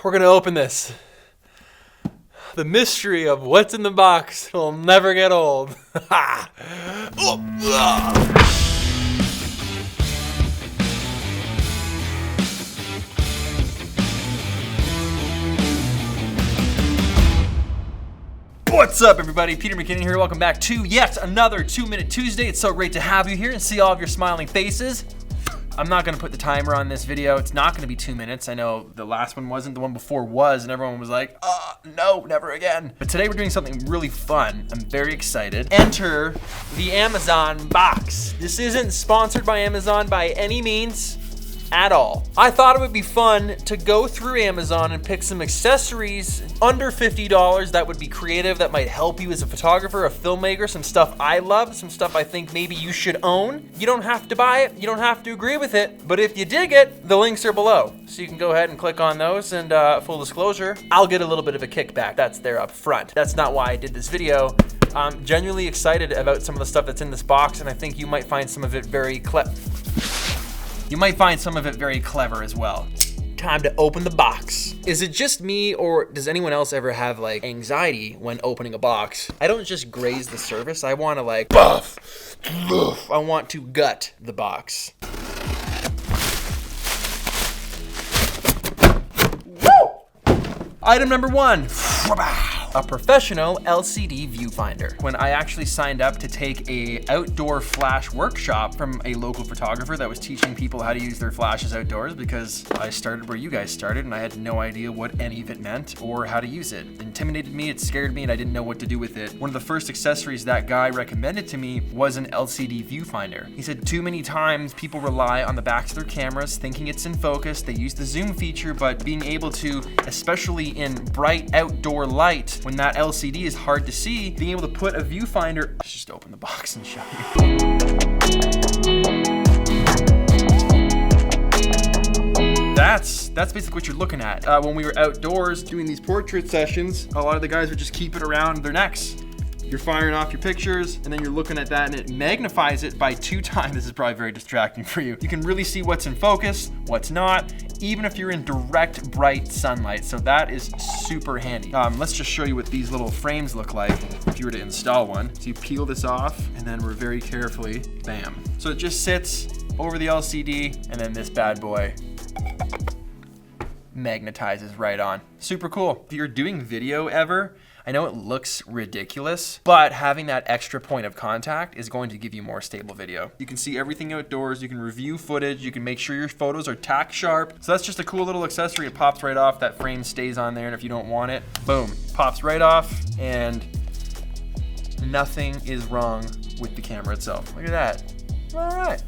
We're gonna open this. The mystery of what's in the box will never get old. What's up, everybody? Peter McKinnon here. Welcome back to yet another 2-Minute Tuesday. It's so great to have you here and see all of your smiling faces. I'm not going to put the timer on this video. It's not going to be 2 minutes. I know the last one wasn't, the one before was, and everyone was like, no, never again. But today we're doing something really fun. I'm very excited. Enter the Amazon box. This isn't sponsored by Amazon by any means at all. I thought it would be fun to go through Amazon and pick some accessories under $50 that would be creative, that might help you as a photographer, a filmmaker, some stuff I love, some stuff I think maybe you should own. You don't have to buy it, you don't have to agree with it, but if you dig it, the links are below. So you can go ahead and click on those, and full disclosure, I'll get a little bit of a kickback. That's there up front. That's not why I did this video. I'm genuinely excited about some of the stuff that's in this box, and I think you might find some of it very clever. You might find some of it very clever as well. Time to open the box. Is it just me, or does anyone else ever have like anxiety when opening a box? I don't just graze the surface. I want to like buff. I want to gut the box. Woo! Item number 1. A professional LCD viewfinder. When I actually signed up to take a outdoor flash workshop from a local photographer that was teaching people how to use their flashes outdoors, because I started where you guys started and I had no idea what any of it meant or how to use it. It intimidated me, it scared me, and I didn't know what to do with it. One of the first accessories that guy recommended to me was an LCD viewfinder. He said too many times people rely on the backs of their cameras thinking it's in focus. They use the zoom feature, but being able to, especially in bright outdoor light, when that LCD is hard to see, being able to put a viewfinder, let's just open the box and show you. That's basically what you're looking at. When we were outdoors doing these portrait sessions, a lot of the guys would just keep it around their necks. You're firing off your pictures, and then you're looking at that, and it magnifies it by 2 times. This is probably very distracting for you. You can really see what's in focus, what's not, even if you're in direct, bright sunlight. So that is super handy. Let's just show you what these little frames look like if you were to install one. So you peel this off, and then we're very carefully, bam. So it just sits over the LCD, and then this bad boy magnetizes right on. Super cool. If you're doing video ever, I know it looks ridiculous, but having that extra point of contact is going to give you more stable video. You can see everything outdoors, you can review footage, you can make sure your photos are tack sharp. So that's just a cool little accessory. It pops right off, that frame stays on there, and if you don't want it, boom, pops right off, and nothing is wrong with the camera itself. Look at that. All right.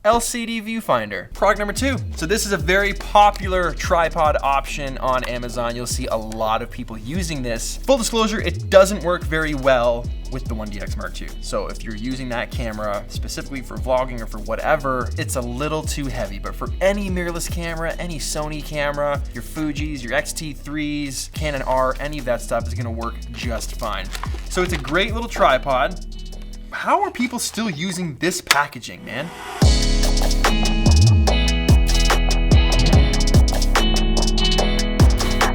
LCD viewfinder. Product number 2. So this is a very popular tripod option on Amazon. You'll see a lot of people using this. Full disclosure, it doesn't work very well with the 1DX Mark II. So if you're using that camera specifically for vlogging or for whatever, it's a little too heavy. But for any mirrorless camera, any Sony camera, your Fujis, your X-T3s, Canon R, any of that stuff is gonna work just fine. So it's a great little tripod. How are people still using this packaging, man?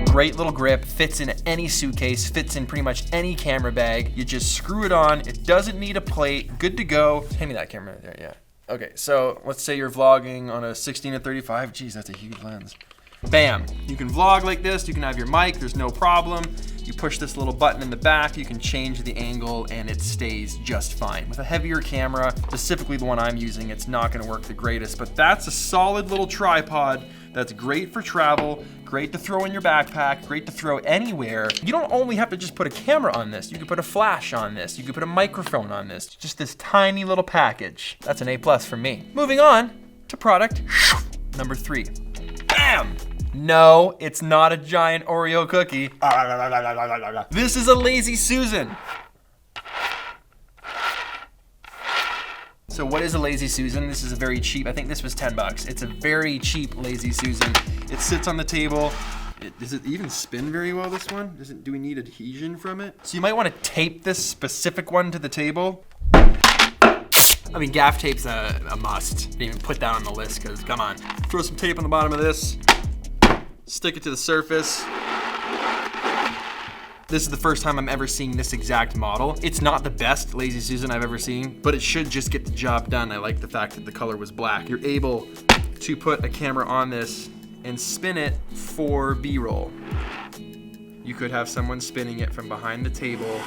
Great little grip, fits in any suitcase, fits in pretty much any camera bag. You just screw it on, it doesn't need a plate, good to go. Hand me that camera right there, yeah. Okay, so let's say you're vlogging on a 16-35, geez, that's a huge lens. Bam, you can vlog like this, you can have your mic, there's no problem. You push this little button in the back, you can change the angle, and it stays just fine. With a heavier camera, specifically the one I'm using, it's not gonna work the greatest, but that's a solid little tripod that's great for travel, great to throw in your backpack, great to throw anywhere. You don't only have to just put a camera on this, you can put a flash on this, you can put a microphone on this, just this tiny little package. That's an A+ for me. Moving on to product number 3. Bam! No, it's not a giant Oreo cookie. This is a Lazy Susan. So what is a Lazy Susan? This is a very cheap, I think this was $10. It's a very cheap Lazy Susan. It sits on the table. Does it even spin very well, this one? Do we need adhesion from it? So you might want to tape this specific one to the table. I mean, gaff tape's a must. Didn't even put that on the list, because come on. Throw some tape on the bottom of this. stick it to the surface. This is the first time I'm ever seeing this exact model. It's not the best Lazy Susan I've ever seen, but it should just get the job done. I like the fact that the color was black. You're able to put a camera on this and spin it for B-roll. You could have someone spinning it from behind the table.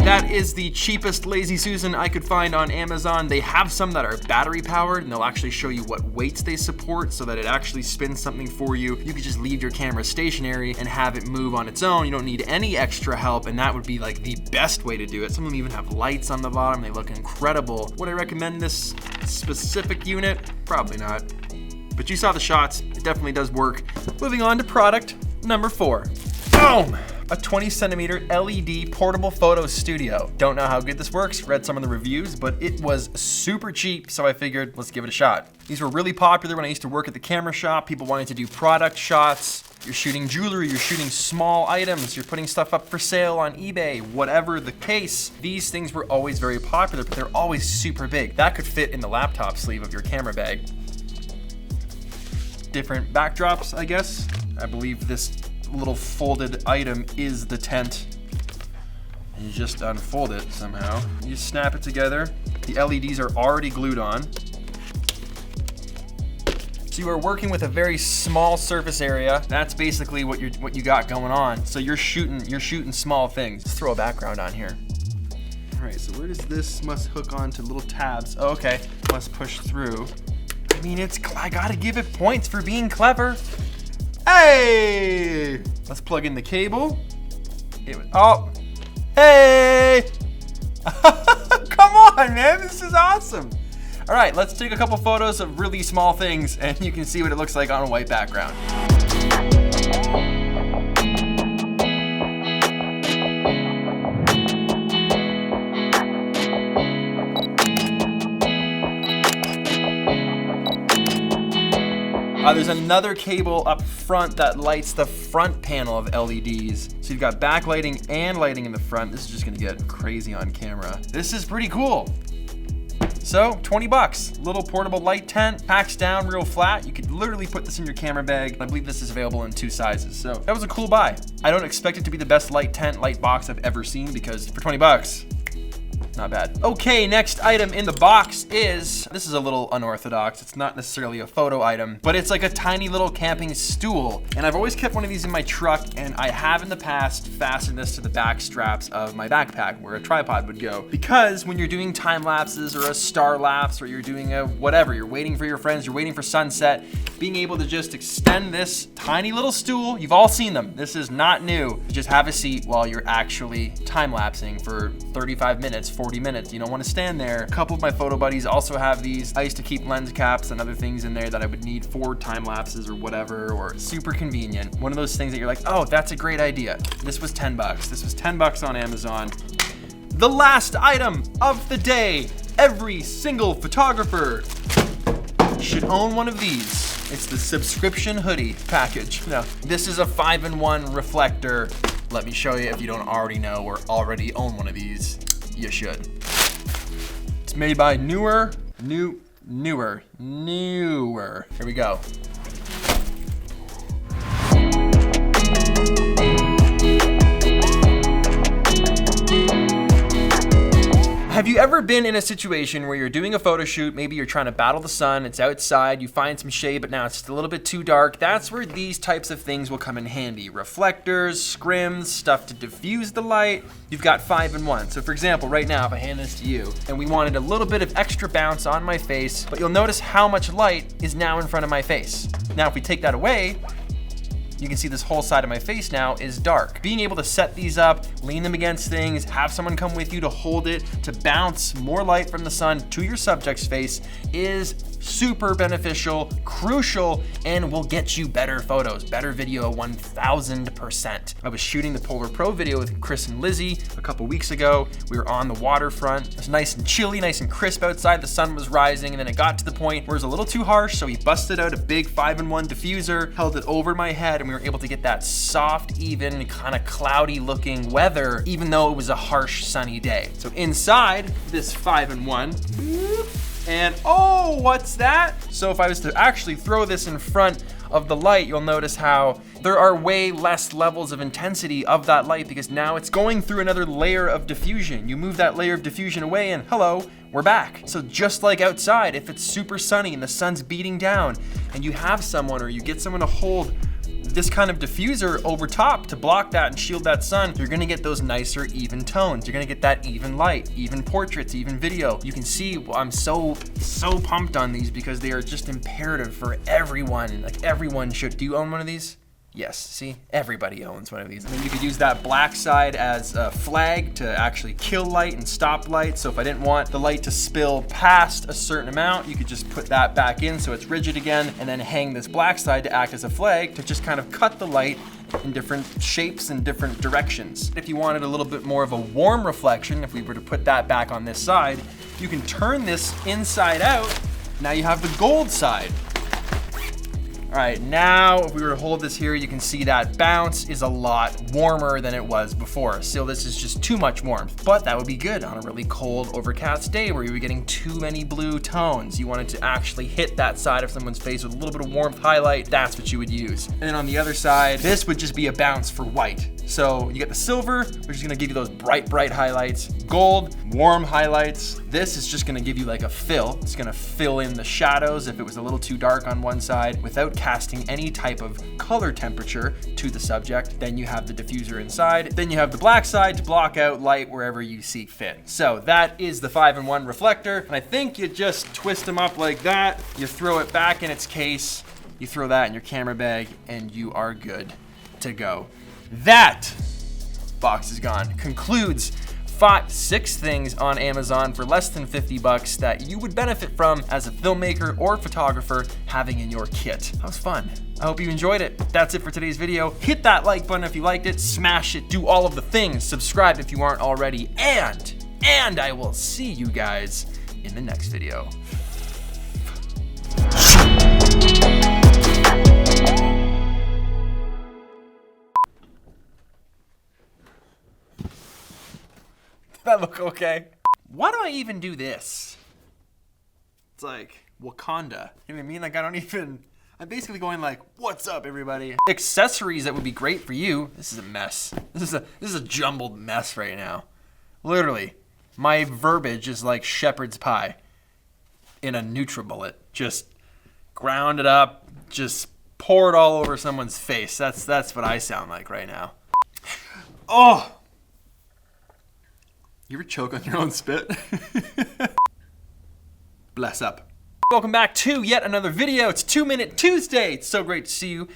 That is the cheapest Lazy Susan I could find on Amazon. They have some that are battery powered, and they'll actually show you what weights they support so that it actually spins something for you. You could just leave your camera stationary and have it move on its own. You don't need any extra help, and that would be like the best way to do it. Some of them even have lights on the bottom. They look incredible. Would I recommend this specific unit? Probably not. But you saw the shots. It definitely does work. Moving on to product number 4. Boom! A 20 centimeter LED portable photo studio. Don't know how good this works, read some of the reviews, but it was super cheap, so I figured let's give it a shot. These were really popular when I used to work at the camera shop. People wanted to do product shots. You're shooting jewelry, you're shooting small items, you're putting stuff up for sale on eBay, whatever the case. These things were always very popular, but they're always super big. That could fit in the laptop sleeve of your camera bag. Different backdrops, I guess. I believe this little folded item is the tent. You just unfold it somehow. You snap it together. The LEDs are already glued on. So you are working with a very small surface area. That's basically what you got going on. So you're shooting small things. Let's throw a background on here. All right, so where does this must hook on to little tabs? Oh, okay, must push through. I mean, I gotta give it points for being clever. Hey! Let's plug in the cable. Hey! Come on, man, this is awesome. All right, let's take a couple photos of really small things and you can see what it looks like on a white background. There's another cable up front that lights the front panel of LEDs. So you've got backlighting and lighting in the front. This is just gonna get crazy on camera. This is pretty cool. So 20 bucks, little portable light tent, packs down real flat. You could literally put this in your camera bag. I believe this is available in 2 sizes. So that was a cool buy. I don't expect it to be the best light tent, light box I've ever seen because for 20 bucks, not bad. Okay, next item in the box this is a little unorthodox. It's not necessarily a photo item, but it's like a tiny little camping stool. And I've always kept one of these in my truck, and I have in the past fastened this to the back straps of my backpack where a tripod would go. Because when you're doing time lapses or a star lapse, or you're doing a whatever, you're waiting for your friends, you're waiting for sunset, being able to just extend this tiny little stool, you've all seen them. This is not new. Just have a seat while you're actually time lapsing for 35 minutes, 40 minutes. You don't want to stand there. A couple of my photo buddies also have these. I used to keep lens caps and other things in there that I would need for time lapses or whatever, or super convenient. One of those things that you're like, oh, that's a great idea. This was 10 bucks. This was 10 bucks on Amazon. The last item of the day. Every single photographer should own one of these. It's the subscription hoodie package. Now, this is a 5-in-1 reflector. Let me show you if you don't already know or already own one of these. You should. It's made by Newer. Here we go. Have you ever been in a situation where you're doing a photo shoot, maybe you're trying to battle the sun, it's outside, you find some shade, but now it's just a little bit too dark? That's where these types of things will come in handy. Reflectors, scrims, stuff to diffuse the light. You've got 5-in-1. So for example, right now, if I hand this to you, and we wanted a little bit of extra bounce on my face, but you'll notice how much light is now in front of my face. Now, if we take that away, you can see this whole side of my face now is dark. Being able to set these up, lean them against things, have someone come with you to hold it, to bounce more light from the sun to your subject's face is super beneficial, crucial, and will get you better photos, better video 1000%. I was shooting the Polar Pro video with Chris and Lizzie a couple weeks ago. We were on the waterfront. It was nice and chilly, nice and crisp outside. The sun was rising, and then it got to the point where it was a little too harsh, so we busted out a big 5-in-1 diffuser, held it over my head, and we we were able to get that soft, even, kind of cloudy looking weather, even though it was a harsh, sunny day. So inside this 5-in-1, and oh, what's that? So if I was to actually throw this in front of the light, you'll notice how there are way less levels of intensity of that light because now it's going through another layer of diffusion. You move that layer of diffusion away and hello, we're back. So just like outside, if it's super sunny and the sun's beating down and you have someone or you get someone to hold this kind of diffuser over top to block that and shield that sun, you're gonna get those nicer even tones. You're gonna get that even light, even portraits, even video. You can see I'm so pumped on these because they are just imperative for everyone. Like everyone should. Do you own one of these? Yes, see, everybody owns one of these. And then you could use that black side as a flag to actually kill light and stop light. So if I didn't want the light to spill past a certain amount, you could just put that back in so it's rigid again, and then hang this black side to act as a flag to just kind of cut the light in different shapes and different directions. If you wanted a little bit more of a warm reflection, if we were to put that back on this side, you can turn this inside out. Now you have the gold side. All right, now if we were to hold this here, you can see that bounce is a lot warmer than it was before. Still, this is just too much warmth, but that would be good on a really cold, overcast day where you were getting too many blue tones. You wanted to actually hit that side of someone's face with a little bit of warmth highlight, that's what you would use. And then on the other side, this would just be a bounce for white. So you get the silver, which is gonna give you those bright highlights. Gold, warm highlights. This is just gonna give you like a fill. It's gonna fill in the shadows if it was a little too dark on one side without casting any type of color temperature to the subject. Then you have the diffuser inside. Then you have the black side to block out light wherever you see fit. So that is the 5-in-1 reflector. And I think you just twist them up like that. You throw it back in its case. You throw that in your camera bag and you are good to go. That box is gone. Concludes 6 things on Amazon for less than 50 bucks that you would benefit from as a filmmaker or photographer having in your kit. That was fun. I hope you enjoyed it. That's it for today's video. Hit that like button if you liked it, smash it, do all of the things, subscribe if you aren't already, and I will see you guys in the next video. That look okay? Why do I even do this? It's like Wakanda. You know what I mean? Like I'm basically going like, what's up everybody? Accessories that would be great for you. This is a mess. This is a jumbled mess right now. Literally, my verbiage is like shepherd's pie in a NutriBullet. Just ground it up, just pour it all over someone's face. That's what I sound like right now. Oh! You ever choke on your own spit? Bless up. Welcome back to yet another video. It's 2-Minute Tuesday. It's so great to see you.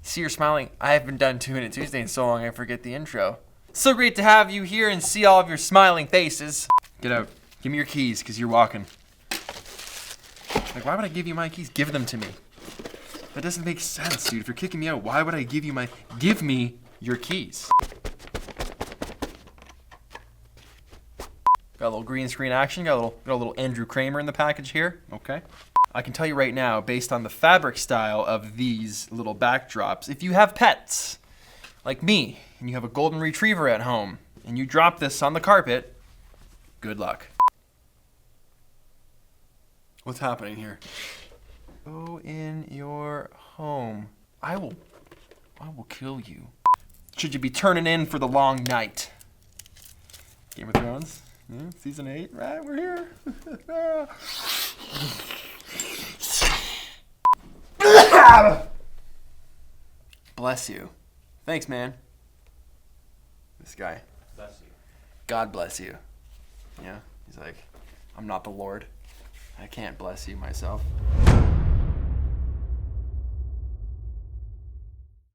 See you're smiling. I haven't done 2-Minute Tuesday in so long I forget the intro. So great to have you here and see all of your smiling faces. Get out. Give me your keys because you're walking. Like, why would I give you my keys? Give them to me. That doesn't make sense, dude. If you're kicking me out, why would I give you give me your keys? Got a little green screen action, got a little Andrew Kramer in the package here, okay? I can tell you right now, based on the fabric style of these little backdrops, if you have pets, like me, and you have a golden retriever at home, and you drop this on the carpet, good luck. What's happening here? Go in your home. I will kill you. Should you be turning in for the long night? Game of Thrones? Yeah, season 8, right? We're here. Bless you. Thanks, man. This guy. Bless you. God bless you. Yeah, he's like, I'm not the Lord. I can't bless you myself.